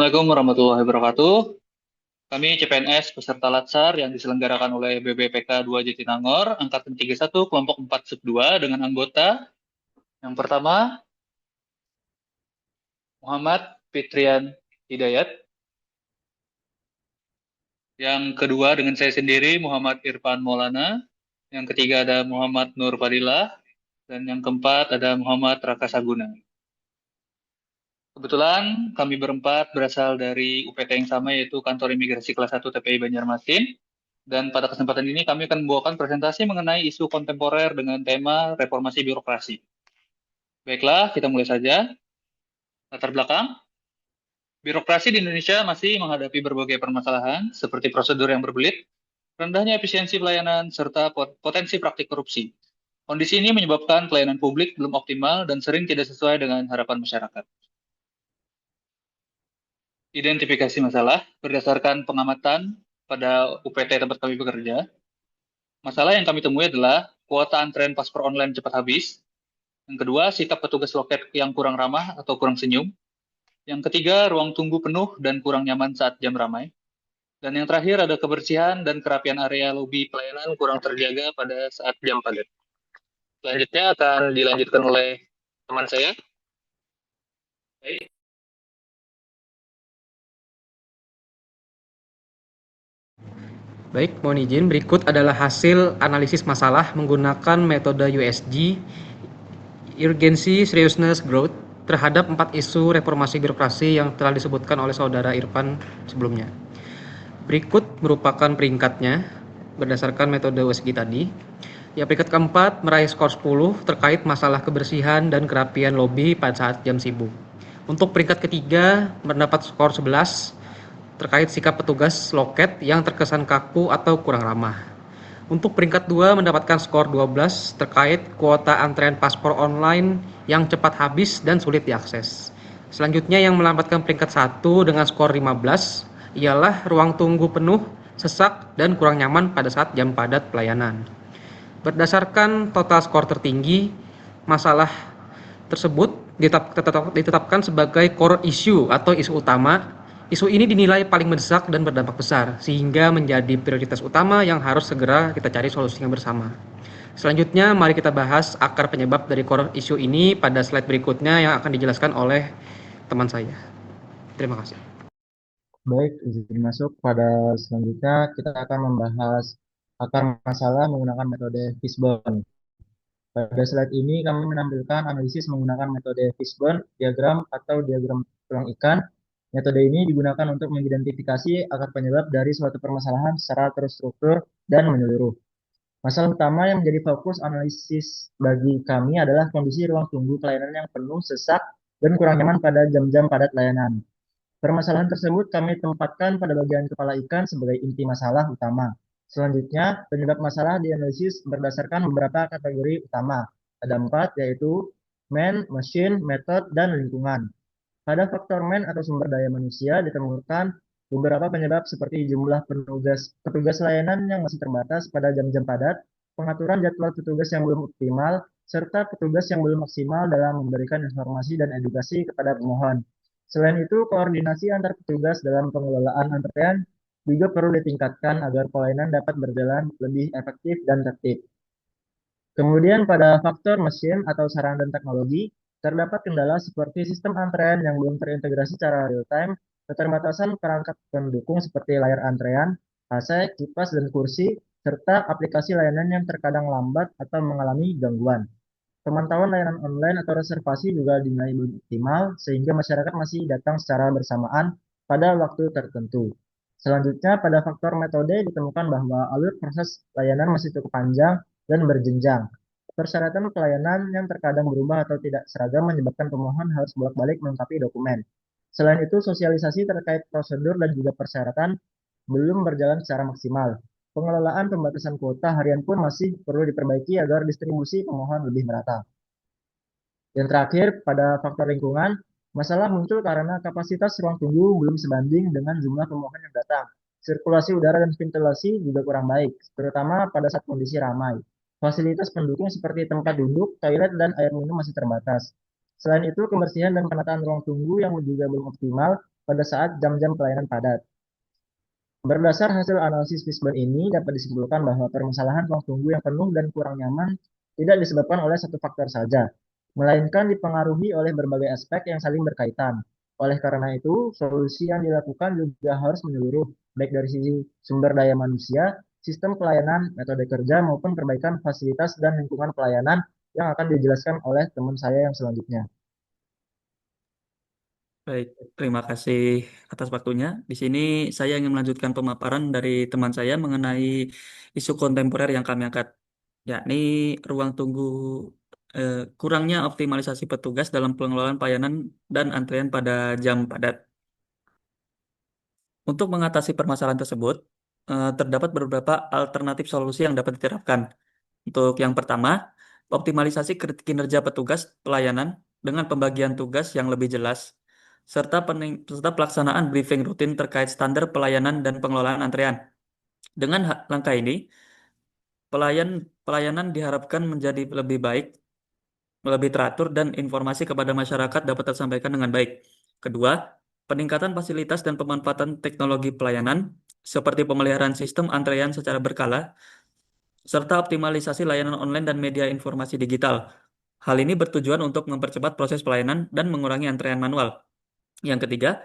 Assalamualaikum warahmatullahi wabarakatuh. Kami CPNS peserta Latsar yang diselenggarakan oleh BBPK 2 Jatinangor, Angkatan 31, Kelompok 4 Sub 2 dengan anggota yang pertama Muhammad Fitrian Hidayat, yang kedua dengan saya sendiri Muhammad Irfan Maulana, yang ketiga ada Muhammad Nur Fadilah, dan yang keempat ada Muhammad Raka Saguna. Kebetulan kami berempat berasal dari UPT yang sama, yaitu Kantor Imigrasi Kelas 1 TPI Banjarmasin. Dan pada kesempatan ini kami akan membawakan presentasi mengenai isu kontemporer dengan tema reformasi birokrasi. Baiklah, kita mulai saja. Latar belakang, birokrasi di Indonesia masih menghadapi berbagai permasalahan seperti prosedur yang berbelit, rendahnya efisiensi pelayanan, serta potensi praktik korupsi. Kondisi ini menyebabkan pelayanan publik belum optimal dan sering tidak sesuai dengan harapan masyarakat. Identifikasi masalah berdasarkan pengamatan pada UPT tempat kami bekerja. Masalah yang kami temui adalah kuota antrean paspor online cepat habis. Yang kedua, sikap petugas loket yang kurang ramah atau kurang senyum. Yang ketiga, ruang tunggu penuh dan kurang nyaman saat jam ramai. Dan yang terakhir ada kebersihan dan kerapian area lobi pelayanan kurang terjaga pada saat jam padat. Selanjutnya akan dilanjutkan oleh teman saya. Baik. Baik, mohon izin. Berikut adalah hasil analisis masalah menggunakan metode USG, Urgency, Seriousness, Growth, terhadap 4 isu reformasi birokrasi yang telah disebutkan oleh saudara Irfan sebelumnya. Berikut merupakan peringkatnya berdasarkan metode USG tadi. Ya, peringkat keempat meraih skor 10 terkait masalah kebersihan dan kerapian lobi pada saat jam sibuk. Untuk peringkat ketiga mendapat skor 11 terkait sikap petugas loket yang terkesan kaku atau kurang ramah. Untuk peringkat 2 mendapatkan skor 12 terkait kuota antrean paspor online yang cepat habis dan sulit diakses. Selanjutnya yang mendapatkan peringkat 1 dengan skor 15 ialah ruang tunggu penuh, sesak, dan kurang nyaman pada saat jam padat pelayanan. Berdasarkan total skor tertinggi, masalah tersebut ditetapkan sebagai core issue atau isu utama. Isu ini dinilai paling mendesak dan berdampak besar, sehingga menjadi prioritas utama yang harus segera kita cari solusinya bersama. Selanjutnya, mari kita bahas akar penyebab dari core issue ini pada slide berikutnya yang akan dijelaskan oleh teman saya. Terima kasih. Baik, izin masuk pada selanjutnya kita akan membahas akar masalah menggunakan metode Fishbone. Pada slide ini kami menampilkan analisis menggunakan metode Fishbone diagram atau diagram tulang ikan. Metode ini digunakan untuk mengidentifikasi akar penyebab dari suatu permasalahan secara terstruktur dan menyeluruh. Masalah utama yang menjadi fokus analisis bagi kami adalah kondisi ruang tunggu pelayanan yang penuh, sesak, dan kurang nyaman pada jam-jam padat layanan. Permasalahan tersebut kami tempatkan pada bagian kepala ikan sebagai inti masalah utama. Selanjutnya, penyebab masalah dianalisis berdasarkan beberapa kategori utama. Ada 4, yaitu man, mesin, method, dan lingkungan. Pada faktor man atau sumber daya manusia ditemukan beberapa penyebab seperti jumlah petugas layanan yang masih terbatas pada jam-jam padat, pengaturan jadwal petugas yang belum optimal, serta petugas yang belum maksimal dalam memberikan informasi dan edukasi kepada pemohon. Selain itu, koordinasi antar petugas dalam pengelolaan antrean juga perlu ditingkatkan agar pelayanan dapat berjalan lebih efektif dan tertib. Kemudian pada faktor mesin atau sarana dan teknologi, terdapat kendala seperti sistem antrean yang belum terintegrasi secara real-time, keterbatasan perangkat pendukung seperti layar antrean, AC, kipas, dan kursi, serta aplikasi layanan yang terkadang lambat atau mengalami gangguan. Pemantauan layanan online atau reservasi juga dinilai belum optimal, sehingga masyarakat masih datang secara bersamaan pada waktu tertentu. Selanjutnya, pada faktor metode ditemukan bahwa alur proses layanan masih cukup panjang dan berjenjang. Persyaratan pelayanan yang terkadang berubah atau tidak seragam menyebabkan pemohon harus bolak-balik melengkapi dokumen. Selain itu, sosialisasi terkait prosedur dan juga persyaratan belum berjalan secara maksimal. Pengelolaan pembatasan kuota harian pun masih perlu diperbaiki agar distribusi pemohon lebih merata. Yang terakhir, pada faktor lingkungan, masalah muncul karena kapasitas ruang tunggu belum sebanding dengan jumlah pemohon yang datang. Sirkulasi udara dan ventilasi juga kurang baik, terutama pada saat kondisi ramai. Fasilitas pendukung seperti tempat duduk, toilet, dan air minum masih terbatas. Selain itu, kebersihan dan penataan ruang tunggu yang juga belum optimal pada saat jam-jam pelayanan padat. Berdasar hasil analisis Fishbone ini dapat disimpulkan bahwa permasalahan ruang tunggu yang penuh dan kurang nyaman tidak disebabkan oleh satu faktor saja, melainkan dipengaruhi oleh berbagai aspek yang saling berkaitan. Oleh karena itu, solusi yang dilakukan juga harus menyeluruh, baik dari sisi sumber daya manusia, sistem pelayanan, metode kerja, maupun perbaikan fasilitas dan lingkungan pelayanan yang akan dijelaskan oleh teman saya yang selanjutnya. Baik, terima kasih atas waktunya. Di sini saya ingin melanjutkan pemaparan dari teman saya mengenai isu kontemporer yang kami angkat, yakni ruang tunggu kurangnya optimalisasi petugas dalam pengelolaan pelayanan dan antrean pada jam padat. Untuk mengatasi permasalahan tersebut, terdapat beberapa alternatif solusi yang dapat diterapkan. Untuk yang pertama, optimalisasi kinerja petugas pelayanan dengan pembagian tugas yang lebih jelas, serta pelaksanaan briefing rutin terkait standar pelayanan dan pengelolaan antrean. Dengan langkah ini, pelayanan diharapkan menjadi lebih baik, lebih teratur, dan informasi kepada masyarakat dapat tersampaikan dengan baik. Kedua, peningkatan fasilitas dan pemanfaatan teknologi pelayanan, seperti pemeliharaan sistem antrean secara berkala, serta optimalisasi layanan online dan media informasi digital. Hal ini bertujuan untuk mempercepat proses pelayanan dan mengurangi antrean manual. Yang ketiga,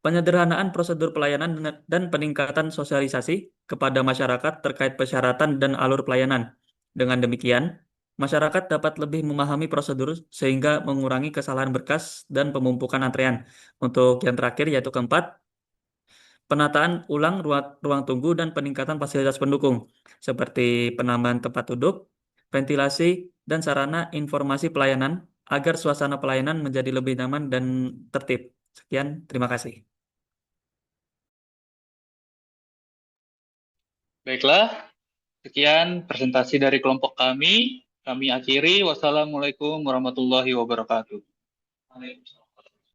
penyederhanaan prosedur pelayanan dan peningkatan sosialisasi kepada masyarakat terkait persyaratan dan alur pelayanan. Dengan demikian, masyarakat dapat lebih memahami prosedur sehingga mengurangi kesalahan berkas dan pemumpukan antrean. Untuk yang terakhir, yaitu keempat, penataan ulang ruang tunggu dan peningkatan fasilitas pendukung, seperti penambahan tempat duduk, ventilasi, dan sarana informasi pelayanan agar suasana pelayanan menjadi lebih nyaman dan tertib. Sekian, terima kasih. Baiklah, sekian presentasi dari kelompok kami. Kami akhiri. Wassalamualaikum warahmatullahi wabarakatuh.